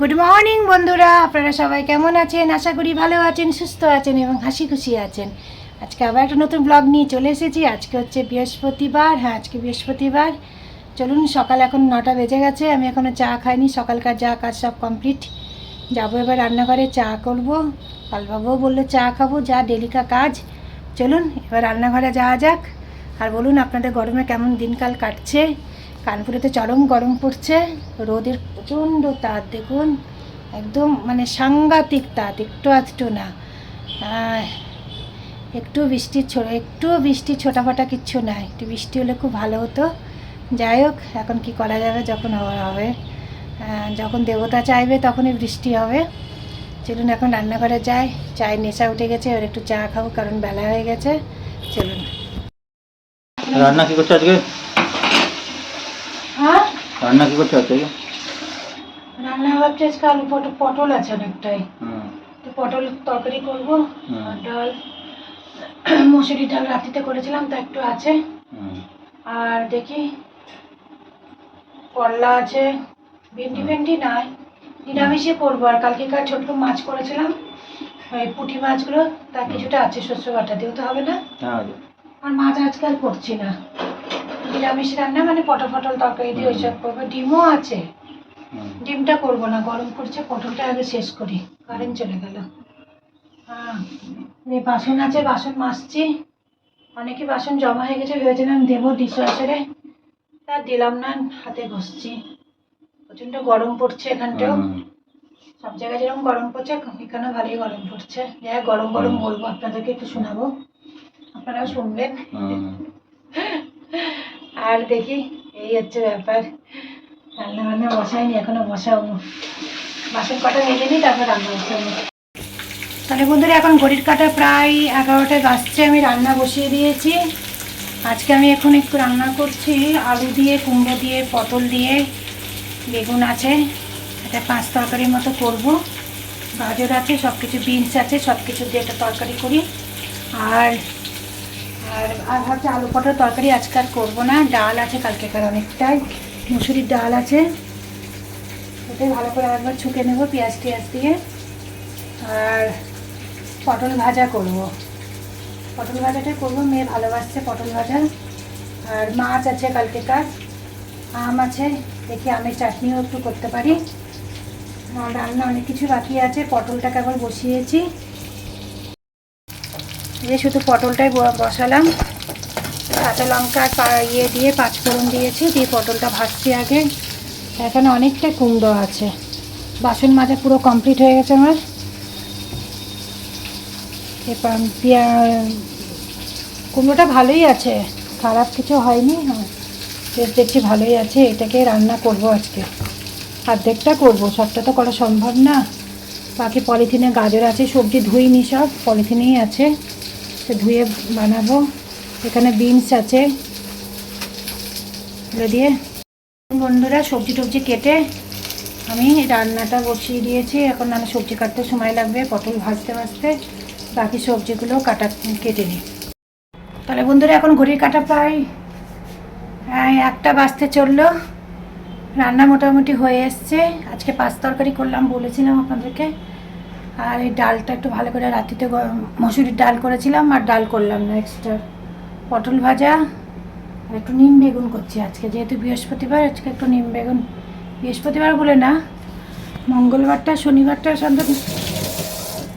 Good morning বন্ধুরা, আপনারা সবাই কেমন আছেন? আশা করি ভালো আছেন, সুস্থ আছেন এবং হাসি খুশি আছেন। আজকে আবার একটা নতুন ব্লগ নিয়ে চলে এসেছি। আজকে হচ্ছে বৃহস্পতিবার। আজকে বৃহস্পতিবার। চলুন, সকাল এখন 9টা বেজে গেছে। আমি এখনও চা খাইনি। সকালকার যা কাজ সব কমপ্লিট। যাবো এবার রান্নাঘরে, চা করব। পালবাবুও বললো চা খাবো, যা ডেলিকা কাজ। চলুন এবার রান্নাঘরে যাওয়া যাক। আর বলুন, আপনাদের গরমে কেমন দিনকাল কাটছে? কানপুরেতে চরম গরম পড়ছে। রোদের প্রচণ্ড তাপ, দেখুন একদম মানে সাংঘাতিক তাপ, একটু আধটু না। একটু বৃষ্টি ছোটাফাটা কিচ্ছু না। একটু বৃষ্টি হলে খুব ভালো হতো। যাই হোক, এখন কি করা যাবে, যখন হবে যখন দেবতা চাইবে তখনই বৃষ্টি হবে। চলুন এখন রান্নাঘরে যাই। চায়ের নেশা উঠে গেছে, এবার একটু চা খাবো কারণ বেলা হয়ে গেছে। চলুন। রান্না কি করছো আজকে? হ্যাঁ, রান্না কি করছো আজকে? রান্না ভাবছি আজকে আলু পটল আছে অনেকটাই, তো পটল তরকারি করবো। আর ডাল, মসুরি ডাল রাত্রিতে করেছিলাম তা একটু আছে। আর দেখি করলা আছে, ভেন্ডি নাই, নিরামিষে করবো। আর কালকেকার ছোট্ট মাছ করেছিলাম, ওই পুঁটি মাছগুলো, তার কিছুটা আছে, শস্য বাটা দিয়েও তো হবে না। আর মাছ আজকাল করছি না, নিরামিষ রান্না মানে পটল তরকারি দিয়ে ওইসব করবো। ডিমও আছে, ডিমটা করবো না, গরম করছে। পটলটা আগে শেষ করি, কারেন্ট চলে গেল। হ্যাঁ, এই বাসন আছে, বাসন মাজছি। অনেকে বাসন জমা হয়ে গেছে, ভেবেছিলাম দেবো ডিশওয়াশারে, তা দিলাম না, হাতে ঘষছি। প্রচণ্ড গরম পড়ছে এখানটাও। সব জায়গায় যেরকম গরম পড়ছে, এখানেও ভালোই গরম পড়ছে। যাই গরম গরম বলবো, আপনাদেরকে একটু শোনাবো, আপনারাও শুনবেন। আর দেখি, এই হচ্ছে ব্যাপার। রান্না বসাইনি, এখনো বসাবো। বাসন কটা মেজে নিই, তারপর রান্না বসাবো। তাহলে বন্ধুরা, এখন ঘড়ির কাঁটা প্রায় 11টায় বাজছে। আমি রান্না বসিয়ে দিয়েছি। আজকে আমি এখন একটু রান্না করছি আলু দিয়ে, কুমড়ো দিয়ে, পটল দিয়ে, বেগুন আছে, এটা 5 তরকারির মতো করব। গাজর আছে, সব কিছু, বিনস আছে, সব কিছু দিয়ে একটা তরকারি করি। আর আর ভাবছি আলু পটল তরকারি আজকে আর করবো না। ডাল আছে কালকেকার অনেকটাই, মুসুরির ডাল আছে, ওটাই ভালো করে একবার ছুঁকে নেবো পেঁয়াজ টিয়াজ দিয়ে। আর পটল ভাজা করব, পটল ভাজাটাই করবো। মেয়ে ভালোবাসছে পটল ভাজা। আর মাছ আছে কালকেকার, আম আছে, দেখি আমের চাটনিও একটু করতে পারি। আর রান্না অনেক কিছু বাকি আছে। পটলটাকে আবার বসিয়েছি, যে শুধু পটলটাই বসালাম। কাঁচা লঙ্কা দিয়ে 5 ফোড়ন দিয়েছি, দিয়ে পটলটা ভাজছি আগে। এখানে অনেকটা কুমড়ো আছে। বাসন মাজা পুরো কমপ্লিট হয়ে গেছে আমার। কুমড়োটা ভালোই আছে, খারাপ কিছু হয়নি। হ্যাঁ, বেশ দেখছি ভালোই আছে। এটাকে রান্না করব আজকে, অর্ধেকটা করব, সবটা তো করা সম্ভব না। বাকি পলিথিনে গাজর আছে, সবজি ধুইনি, সব পলিথিনেই আছে, তো ধুয়ে বানাবো। এখানে বিনস আছে, এগুলো দিয়ে। বন্ধুরা, সবজি টবজি কেটে আমি রান্নাটা বসিয়ে দিয়েছি। এখন নাহলে সবজি কাটতে সময় লাগবে, পটল ভাজতে ভাজতে। বাকি সবজিগুলো কেটে নিই। তাহলে বন্ধুরা, এখন ঘড়ির কাঁটা প্রায় 1টা বাজতে চললো। রান্না মোটামুটি হয়ে এসছে। আজকে 5 তরকারি করলাম বলেছিলাম আপনাদেরকে। আর এই ডালটা একটু ভালো করে, রাত্রিতে মসুরির ডাল করেছিলাম আর ডাল করলাম না এক্সট্রা। পটল ভাজা আর একটু নিম বেগুন করছি আজকে, যেহেতু বৃহস্পতিবার। আজকে একটু নিম বেগুন, বৃহস্পতিবার বলে না, মঙ্গলবারটা শনিবারটা সাধারণত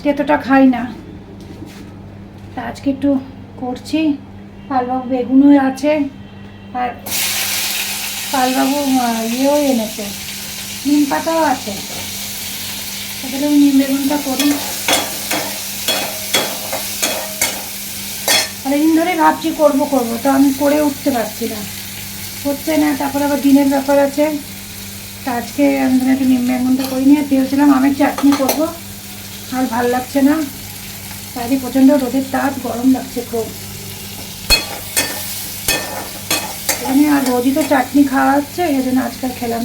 তেতোটা খাই না, তা আজকে একটু করছি। পালবাবু বেগুনও আছে, আর পালবাবু ইয়েও এনেছে, নিম পাতাও আছে। তাহলে আমি নিম বেগুনটা করি। অনেকদিন ধরেই ভাবছি করবো, তো আমি করে উঠতে পারছি না, হচ্ছে না। তারপর আবার দিনের ব্যাপার আছে, তা আজকে আমি একটু নিম বেগুনটা করে নিয়ে ভেবেছিলাম আমের চাটনি করবো। আর ভাল লাগছে না, তাই প্রচণ্ড রোদের তাপ, গরম লাগছে খুব। এখানে আর রোজই তো চাটনি খাওয়া হচ্ছে, এই জন্য আজকাল করলাম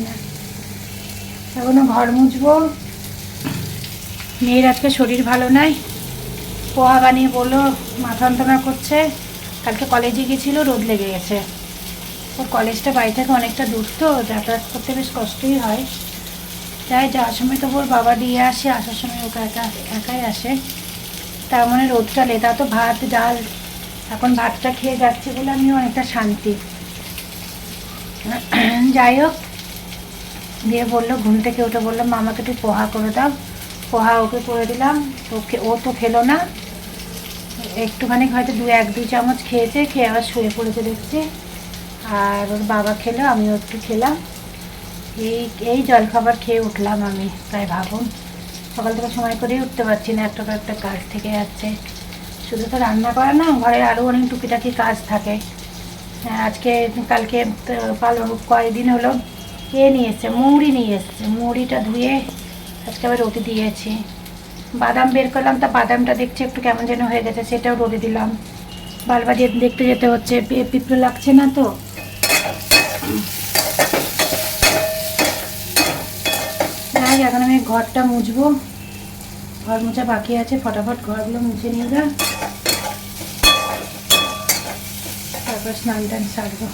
না। এখনো ঘর মুছবো। মেয়ের আজকে শরীর ভালো নাই, পোহা বানিয়ে বললো, মাথা যন্ত্রণা করছে। কালকে কলেজে গেছিলো, রোদ লেগে গেছে, ওর কলেজটা বাড়ি থেকে অনেকটা দূর, তো যাতায়াত করতে বেশ কষ্টই হয়। যাই যাওয়ার সময় তো ওর বাবা দিয়ে আসে, আসার সময় ওকে একাই আসে। তার মানে রোদটা লেদা, তো ভাত ডাল এখন ভাতটা খেয়ে যাচ্ছে বলে আমিও অনেকটা শান্তি। যাই হোক, দিয়ে বললো ঘুম থেকে উঠে বললাম মামাকে একটু পোহা করে দাও। পোহা ওকে করে দিলাম। ও তো খেলো না, একটুখানি হয়তো দু চামচ খেয়েছে, খেয়ে আবার শুয়ে পড়েছে দেখছি। আর ওর বাবা খেলো, আমিও একটু খেলাম। এই জলখাবার খেয়ে উঠলাম আমি। তাই ভাবুন, সকাল থেকে সময় করেই উঠতে পারছি না, একটা পর একটা কাজ থেকে যাচ্ছে। শুধু তো রান্না করা না, ঘরে আরও অনেক টুকিটাকি কাজ থাকে। আজকে কালকে কয়েকদিন হলো নিয়ে এসছে, মৌরি নিয়ে এসছে। মৌরিটা ধুয়ে আজকে আবার রোদে দিয়েছি। বাদাম বের করলাম, তা বাদামটা দেখছি একটু কেমন যেন হয়ে গেছে, সেটাও রোদে দিলাম। বারবার দেখতে যেতে হচ্ছে, পিঁপড়ে লাগছে না তো। এখন আমি ঘরটা মুছবো, ঘর মোছা বাকি আছে, ফটাফট ঘরগুলো মুছে নিয়ে যা, তারপর স্নান টান সারবো।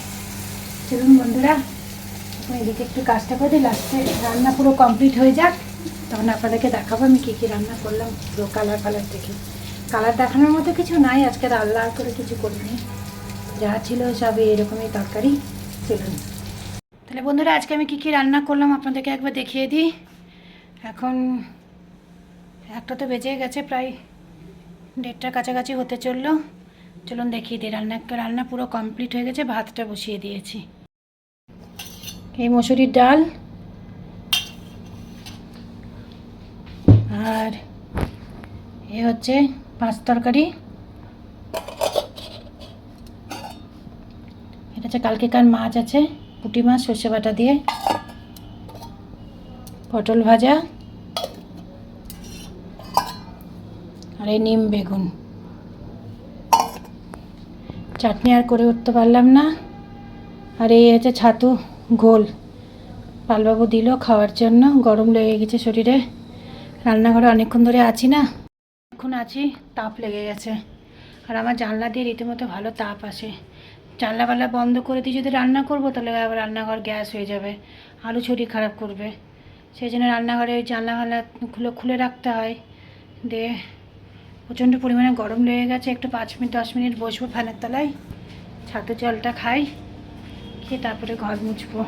চলুন বন্ধুরা, এদিকে একটু কাজটা করে দিই, লাস্টে রান্না পুরো কমপ্লিট হয়ে যাক, তখন আপনাদেরকে দেখাবো আমি কী কী রান্না করলাম। পুরো কালার দেখে, কালার দেখানোর মতো কিছু নাই, আজকে লাল করে কিছু করিনি, যা ছিল সব এরকমই তরকারি। চলুন তাহলে বন্ধুরা, আজকে আমি কী কী রান্না করলাম আপনাদেরকে একবার দেখিয়ে দিই। এখন একটা তো বেজে গেছে, প্রায় 1:30টার কাছাকাছি হতে চললো। চলুন দেখিয়ে দিই। রান্না পুরো কমপ্লিট হয়ে গেছে, ভাতটা বসিয়ে দিয়েছি। এই মসুরির ডাল আর এ হচ্ছে মাছ তরকারি। এটা হচ্ছে কালকেকার মাছ আছে, পুঁটি মাছ সর্ষে বাটা দিয়ে, পটল ভাজা আর এই নিম বেগুন। চাটনি আর করে উঠতে পারলাম না। আর এই হচ্ছে ছাতু ঘোল, পালবাবু দিল খাওয়ার জন্য। গরম লেগে গেছে শরীরে, রান্নাঘরে অনেকক্ষণ ধরে আছি না, এখন আছি, তাপ লেগে গেছে। আর আমার জানলা দিয়ে রীতিমতো ভালো তাপ আসে। জানলাবালা বন্ধ করে দিয়ে যদি রান্না করবো, তাহলে আবার রান্নাঘর গ্যাস হয়ে যাবে, আলু ছড়ি খারাপ করবে। সেই জন্য রান্নাঘরে ওই জানলাওয়ালা খুলে রাখতে হয়। দিয়ে প্রচণ্ড পরিমাণে গরম লেগে গেছে, একটু 5-10 মিনিট বসবো ফ্যানের তলায়, ছাতু জলটা খাই, খেয়ে তারপরে ঘর মুছবো।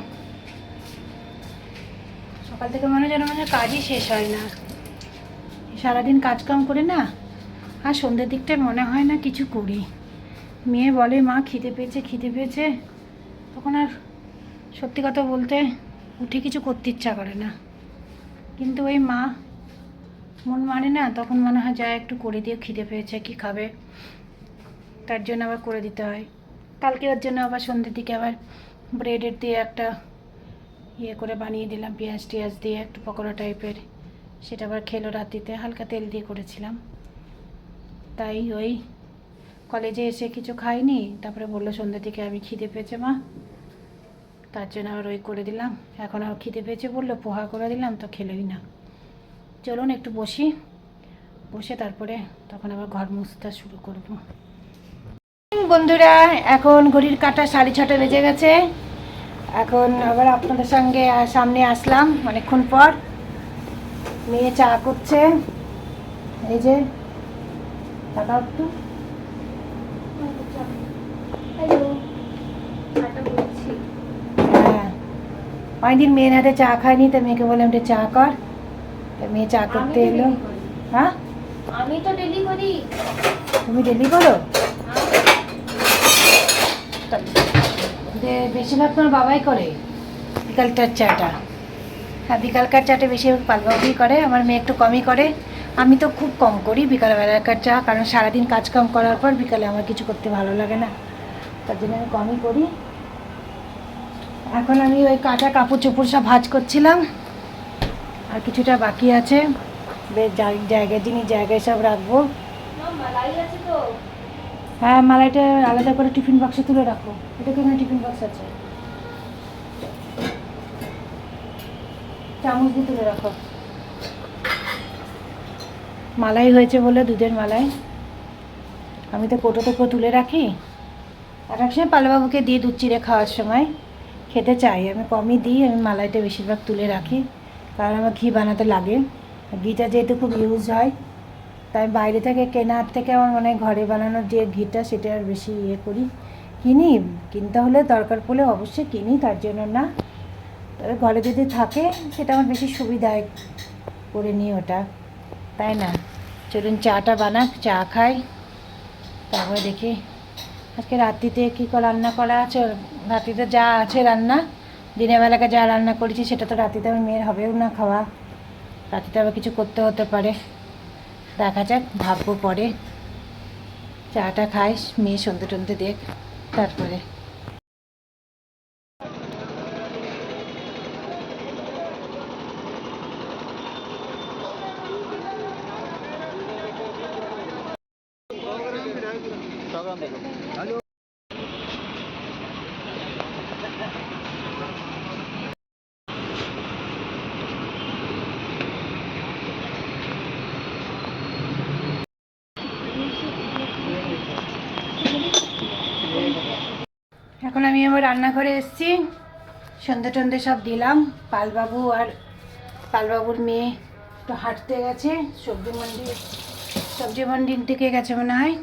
সকাল থেকে মনে হয় কাজই শেষ হয় না, সারাদিন কাজকাম করে না, আর সন্ধ্যের দিকটায় মনে হয় না কিছু করি। মেয়ে বলে মা খিদে পেয়েছে, তখন আর সত্যি কথা বলতে উঠে কিছু করতে ইচ্ছা করে না। কিন্তু ওই মা মন মানে না, তখন মনে হয় যা একটু করে দিয়ে, খিদে পেয়েছে কি খাবে, তার জন্য আবার করে দিতে হয়। কালকে ওর জন্য আবার সন্ধ্যের দিকে আবার ব্রেডের দিয়ে একটা করে বানিয়ে দিলাম, পেঁয়াজ টিয়াজ দিয়ে একটু পকোড়া টাইপের, সেটা আবার খেলো রাত্রিতে, হালকা তেল দিয়ে করেছিলাম। তাই ওই কলেজে এসে কিছু খাইনি, তারপরে বললো সন্ধ্যের দিকে আমি খিদে পেয়েছে মা, তার জন্য আবার ওই করে দিলাম। এখন আবার খিদে পেয়েছে বললো, পোহা করে দিলাম, তো খেলোই না। চলুন একটু বসে তারপরে তখন আবার ঘর মুছতে শুরু করব। বন্ধুরা, এখন ঘড়ির কাঁটা 6:30 বেজে গেছে। এখন আবার আপনাদের সঙ্গে সামনে আসলাম অনেকক্ষণ পর। মেয়ে চা করছে, এই যে তাকাও একটু। হ্যাঁ, অনেকদিন মেয়ের হাতে চা খায়নি, তো মেয়েকে বললাম একটু চা কর, তো মেয়ে চা করতে এলো। হ্যাঁ, আমি তো ডেলি করি। তুমি ডেলি করো? বেশিরভাগ তোমার বাবাই করে বিকালটার চাটা। হ্যাঁ, বিকালকার চাটা বেশিরভাগ পালবাবুই করে, আমার মেয়ে একটু কমই করে। আমি তো খুব কম করি বিকালবেলাকার চা, কারণ সারাদিন কাজকাম করার পর বিকালে আমার কিছু করতে ভালো লাগে না, তার জন্য আমি কমই করি। এখন আমি ওই কাটা কাপড় চোপড় সব ভাঁজ করছিলাম, আর কিছুটা বাকি আছে, বেশ জায়গায় সব রাখবো। মালাই আছে তো? হ্যাঁ, মালাইটা আলাদা করে টিফিন বক্সে তুলে রাখো। এটা কেন টিফিন বক্স আছে, চামচ দিয়ে তুলে রাখো। মালাই হয়েছে বলে, দুধের মালাই, আমি তো কোটোতে করে তুলে রাখি, এক এক সময় পালুবাবুকে দিয়ে দুধ চিড়ে খাওয়ার সময় খেতে চাই, আমি কমই দিই, আমি মালাইটা বেশিরভাগ তুলে রাখি, কারণ আমার ঘি বানাতে লাগে। ঘিটা যেহেতু খুব ইউজ হয়, তাই বাইরে থেকে কেনার থেকে আমার মনে হয় ঘরে বানানোর যে ঘিটা সেটা আর বেশি ইয়ে করি। কিনি, কিনতে হলে দরকার পড়লে অবশ্যই কিনি, তার জন্য না, তবে ঘরে যদি থাকে সেটা আমার বেশি সুবিধায় করে নিই ওটা, তাই না? চলুন চাটা বানাক, চা খাই, তারপরে দেখি আজকে রাত্রিতে কী রান্না করা আছে। রাত্রিতে যা আছে রান্না, দিনের বেলাকে যা রান্না করেছি সেটা তো রাত্রিতে আমার মেয়ের হবেও না খাওয়া, রাত্রিতে আবার কিছু করতে হতে পারে, দেখা যাক, ভাববো পরে। চাটা খাই, মেয়ে সন্ধে টন্ধে দেখ, তারপরে এখন আমি আমার রান্নাঘরে এসেছি, সন্ধে টন্ধে সব দিলাম। পালবাবুর মেয়ে একটু হাঁটতে গেছে, সবজি মন্ডির দিকে গেছে মনে হয়,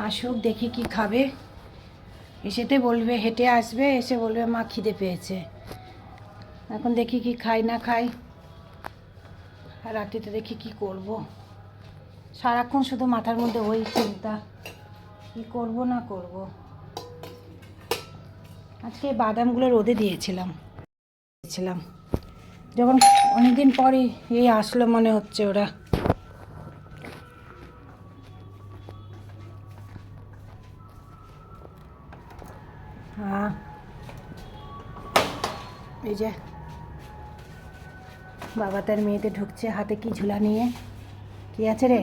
আসুক, দেখি কি খাবে। এসেতে বলবে, হেঁটে আসবে, এসে বলবে মা খিদে পেয়েছে। এখন দেখি কি খাই না খাই, আর রাত্রিতে দেখি কি করব। সারাক্ষণ শুধু মাথার মধ্যে ওই চিন্তা, কি করব না করব। আজকে এই বাদামগুলো রোদে দিয়েছিলাম, যখন অনেকদিন পরে এই আসলো মনে হচ্ছে ওরা। হ্যাঁ, এই যে বাবা তার মেয়েতে ঢুকছে, হাতে কি ঝুলা নিয়ে, কি আছে রে?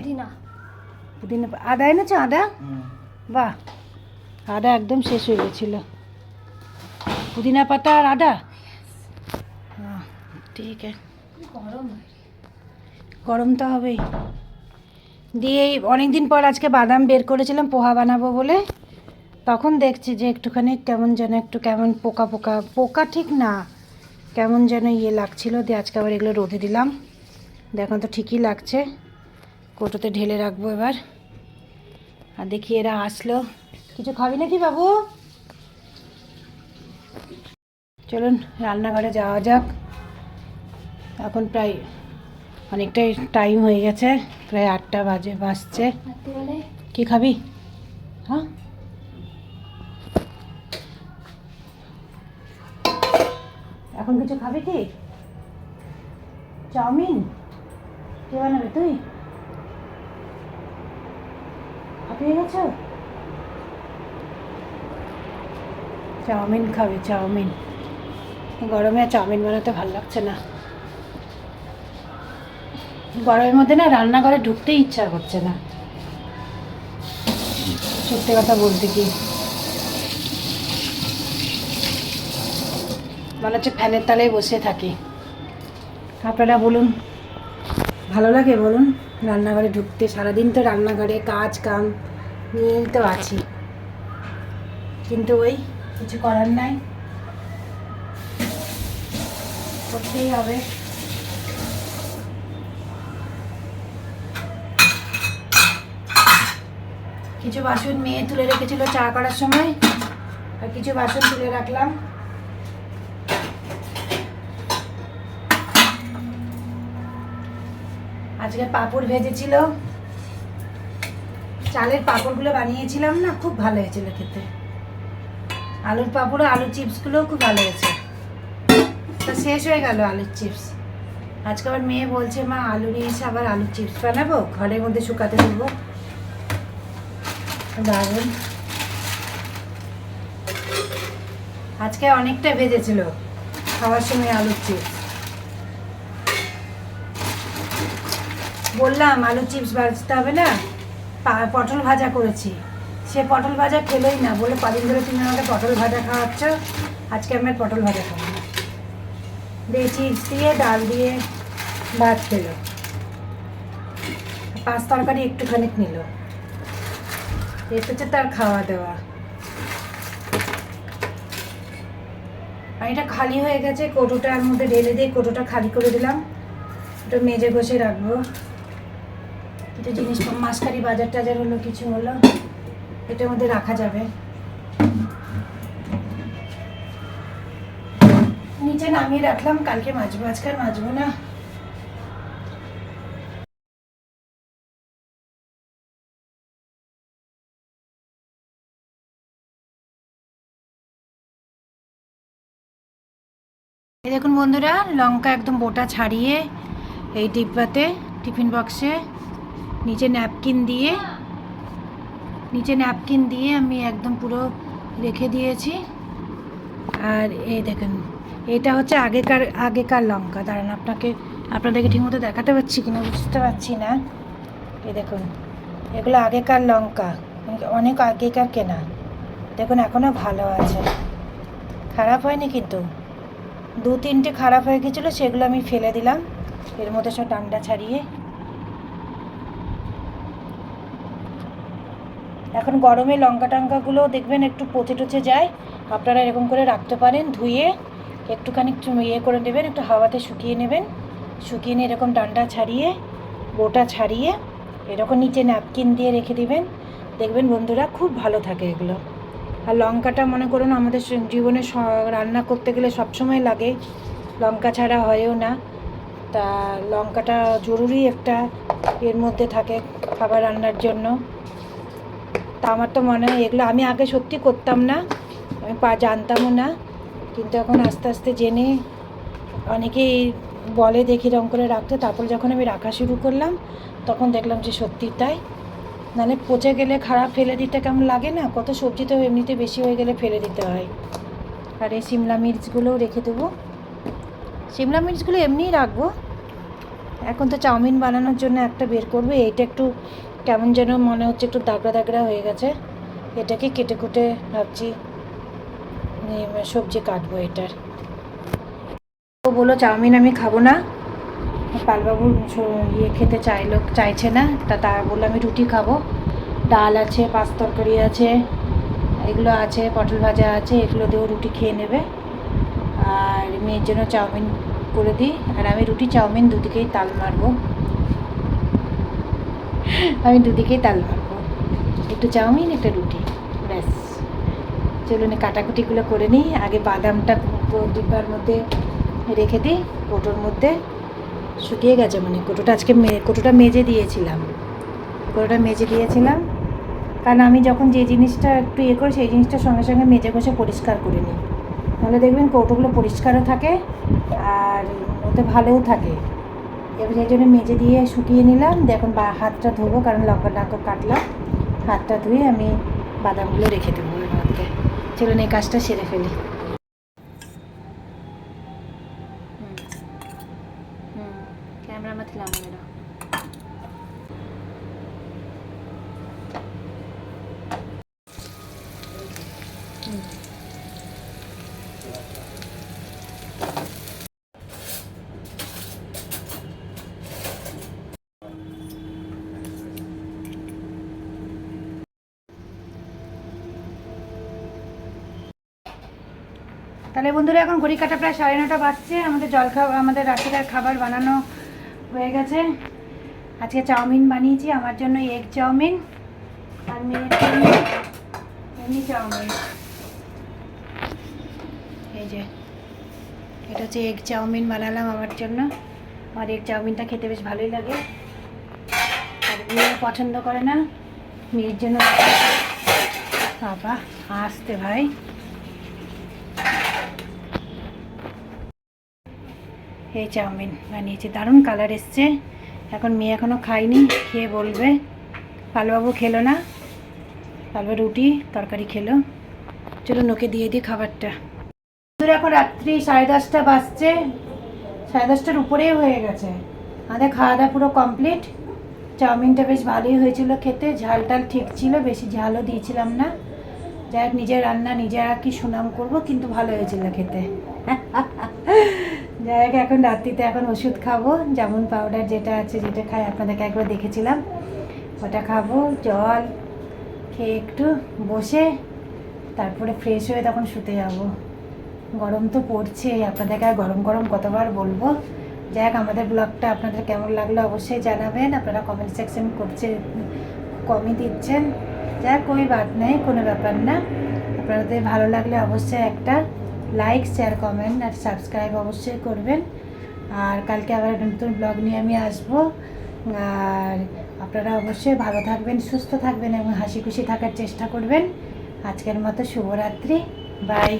পুদিনা। আদা এনেছো? আদা, বাহ, আদা একদম শেষ হয়ে গেছিল। পুদিনা পাতা আর আদা, হ্যাঁ ঠিক আছে। গরম তো হবেই। দিয়ে অনেক দিন পর আজকে বাদাম বের করেছিলাম পোহা বানাবো বলে, তখন দেখছি যে একটুখানি কেমন যেন, কেমন পোকা পোকা, পোকা ঠিক না, কেমন যেন ইয়ে লাগছিল। দিয়ে আজকে আবার এগুলো রোদে দিলাম, দেখুন তো ঠিকই লাগছে। কোটোতে ঢেলে রাখবো এবার। আর দেখি এরা আসলো, কিছু খাবি নাকি বাবু? চলুন রান্নাঘরে যাওয়া যাক। এখন প্রায় অনেকটাই টাইম হয়ে গেছে, প্রায় 8টা বাজছে। কি খাবি? হ্যাঁ, এখন কিছু খাবি কি? চাউমিন? কে বানাবে, তুই? হাঁপিয়ে গেছো? চাউমিন খাবে, চাউমিন। গরমে চাউমিন বানাতে ভালো লাগছে না, গরমের মধ্যে না রান্নাঘরে ঢুকতেই ইচ্ছা করছে না, সত্যি কথা বলতে কি, মনে হচ্ছে ফ্যানের তলায় বসে থাকি। আপনারা বলুন, ভালো লাগে বলুন রান্নাঘরে ঢুকতে? সারাদিন তো রান্নাঘরে কাজ কাম নিয়েই তো আছি, কিন্তু ওই কিছু করার নাই, করতেই হবে। কিছু বাসন মেয়ে তুলে রেখেছিল চা করার সময়, আর কিছু বাসন তুলে রাখলাম। আজকে পাঁপড় ভেজেছিল, চালের পাঁপড়গুলো বানিয়েছিলাম না, খুব ভালো হয়েছিল খেতে। আলুর পাঁপড়, আলুর চিপসগুলোও খুব ভালো হয়েছে। তো শেষ হয়ে গেল আলুর চিপস। আজকে আবার মেয়ে বলছে মা আলু নিয়ে এসে আবার আলুর চিপস বানাবো, ঘরের মধ্যে শুকাতে দেবো। দারুণ, আজকে অনেকটা ভেজেছিল খাওয়ার সময় আলুর চিপস। বললাম আলুর চিপস ভাজতে হবে না, পটল ভাজা করেছি, সে পটল ভাজা খেলোই না, বলে কদিন ধরে তুমি আমাকে পটল ভাজা খাওয়াচ্ছ, আজকে আমি আর পটল ভাজা খাবো না। দিয়ে চিপস দিয়ে ডাল দিয়ে ভাত খেলো, 5 তরকারি একটুখানি নিল, এটা হচ্ছে তার খাওয়া দাওয়া। আর এটা খালি হয়ে গেছে, কৌটোটার মধ্যে ঢেলে দিয়ে কৌটোটা খালি করে দিলাম। ওটা মেজে ঘষে রাখবো। এটা জিনিস মাসকারি বাজার টাজার হলো, কিছু হলো, এটার মধ্যে রাখা যাবে। নিচে নামিয়ে রাখলাম, কালকে মাজবো, আজকে আর মাজবো না। এই দেখুন বন্ধুরা, লঙ্কা একদম বোটা ছাড়িয়ে এই ডিব্বাতে, টিফিন বক্সে নিচে ন্যাপকিন দিয়ে আমি একদম পুরো রেখে দিয়েছি। আর এই দেখুন, এটা হচ্ছে আগেকার লঙ্কা। দাঁড়ান, আপনাদেরকে ঠিকমতো দেখাতে পারছি কিনা বুঝতে পারছি না। এই দেখুন, এগুলো আগেকার লঙ্কা, অনেক আগেকার কেনা। দেখুন এখনও ভালো আছে, খারাপ হয়নি কিন্তু। 2-3টে খারাপ হয়ে গেছিলো, সেগুলো আমি ফেলে দিলাম এর মধ্যে সব ডান্ডা ছাড়িয়ে। এখন গরমে লঙ্কা টঙ্কাগুলো দেখবেন একটু পচে টচে যায়, আপনারা এরকম করে রাখতে পারেন। ধুয়ে একটুখানি ইয়ে করে নেবেন, একটু হাওয়াতে শুকিয়ে নেবেন। শুকিয়ে নিয়ে এরকম ডান্ডা ছাড়িয়ে, বোটা ছাড়িয়ে এরকম নিচে ন্যাপকিন দিয়ে রেখে দিবেন। দেখবেন বন্ধুরা খুব ভালো থাকে এগুলো। আর লঙ্কাটা মনে করুন আমাদের জীবনে রান্না করতে গেলে সবসময় লাগে, লঙ্কা ছাড়া হয়ও না। তা লঙ্কাটা জরুরি একটা এর মধ্যে থাকে খাবার রান্নার জন্য। তা আমার তো মনে হয় এগুলো আমি আগে সত্যি করতাম না, আমি জানতামও না, কিন্তু এখন আস্তে আস্তে জেনে অনেকেই বলে দেখি এরকম করে রাখতে। তারপর যখন আমি রাখা শুরু করলাম তখন দেখলাম যে সত্যি তাই। নাহলে পচে গেলে খারাপ ফেলে দিতে কেমন লাগে না, কত সবজি তো এমনিতে বেশি হয়ে গেলে ফেলে দিতে হয়। আর এই শিমলা মির্চগুলোও রেখে দেবো, শিমলা মির্চগুলো এমনিই রাখবো। এখন তো চাউমিন বানানোর জন্য একটা বের করবো, এইটা একটু কেমন যেন মনে হচ্ছে একটু দাগড়া দাগড়া হয়ে গেছে, এটাকে কেটে কুটে ভাবছি সবজি কাটবো এটার। ও বললো চাউমিন আমি খাবো না, পালবাবু খেতে চাইছে না, তা বললো আমি রুটি খাবো। ডাল আছে, 5 তরকারি আছে, এগুলো আছে, পটল ভাজা আছে, এগুলো দিয়েও রুটি খেয়ে নেবে। আর মেয়ের জন্য চাউমিন করে দিই, আর আমি রুটি চাউমিন দুদিকেই তাল মারবো। একটু চাউমিন একটা রুটি, ব্যাস। চলুন কাটাকুটিগুলো করে নিই। আগে বাদামটা ডিব্বার মধ্যে রেখে দিই, কৌটোর মধ্যে শুকিয়ে গেছে, মানে কৌটোটা মেজে দিয়েছিলাম। কারণ আমি যখন যে জিনিসটা একটু করি সেই জিনিসটা সঙ্গে সঙ্গে মেজে ঘষে পরিষ্কার করে নিই, তাহলে দেখবেন কৌটোগুলো পরিষ্কারও থাকে আর ওতে ভালোও থাকে। এবার সেই জন্য মেজে দিয়ে শুকিয়ে নিলাম। দেখুন হাতটা ধোবো, কারণ লঙ্কা কাটলাম, হাতটা ধুয়ে আমি বাদামগুলো রেখে দেবো ওর মধ্যে। চলুন এই কাজটা সেরে ফেলি। ক্যামেরা মাথলাম মেরা। তাহলে বন্ধুরা এখন ঘড়ি কাটা প্রায় 9:30 বাজছে। আমাদের রাত্রির খাবার বানানো হয়ে গেছে। আজকে চাউমিন বানিয়েছি, আমার জন্য এগ চাউমিন, আর মেয়ের জন্য এমনি চাউমিন। এই যে এটা হচ্ছে এগ চাউমিন বানালাম আমার জন্য। আমার এগ চাউমিনটা খেতে বেশ ভালোই লাগে, আর মেয়ে পছন্দ করে না, মেয়ের জন্য। বাবা আসতে ভাই। এই চাউমিন বানিয়েছি, দারুণ কালার এসছে। এখন মেয়ে এখনও খায়নি, খেয়ে বলবে। পালবাবু খেলো না, পালবা রুটি তরকারি খেলো। চলো ওকে দিয়ে দিই খাবারটা। এখন রাত্রি 10:30 বাজছে, 10:30টার উপরেই হয়ে গেছে। আমাদের খাওয়া দাওয়া পুরো কমপ্লিট। চাউমিনটা বেশ ভালোই হয়েছিল খেতে, ঝাল টাল ঠিক ছিল, বেশি ঝালও দিয়েছিলাম না। যাই হোক, নিজের রান্না নিজে আর কি সুনাম করবো, কিন্তু ভালো হয়েছিল খেতে। যাই হোক, এখন রাত্রিতে এখন ওষুধ খাবো, জামুন পাউডার যেটা আছে, যেটা খাই আপনাদেরকে একবার দেখেছিলাম, ওটা খাবো। জল খেয়ে একটু বসে তারপরে ফ্রেশ হয়ে তখন শুতে যাবো। গরম তো পড়ছে, আপনাদেরকে আর গরম গরম কতবার বলবো। যাক, আমাদের ব্লগটা আপনাদের কেমন লাগলো অবশ্যই জানাবেন। আপনারা কমেন্ট সেকশন কমই দিচ্ছেন, যাক ওই বাদ নেই, কোনো ব্যাপার না। আপনাদের ভালো লাগলে অবশ্যই একটা লাইক, শেয়ার, কমেন্ট আর সাবস্ক্রাইব অবশ্যই করবেন। আর কালকে আবার নতুন ব্লগ নিয়ে আমি আসবো। আর আপনারা অবশ্যই ভালো থাকবেন, সুস্থ থাকবেন এবং হাসি খুশি থাকার চেষ্টা করবেন। আজকের মতো শুভরাত্রি, বাই।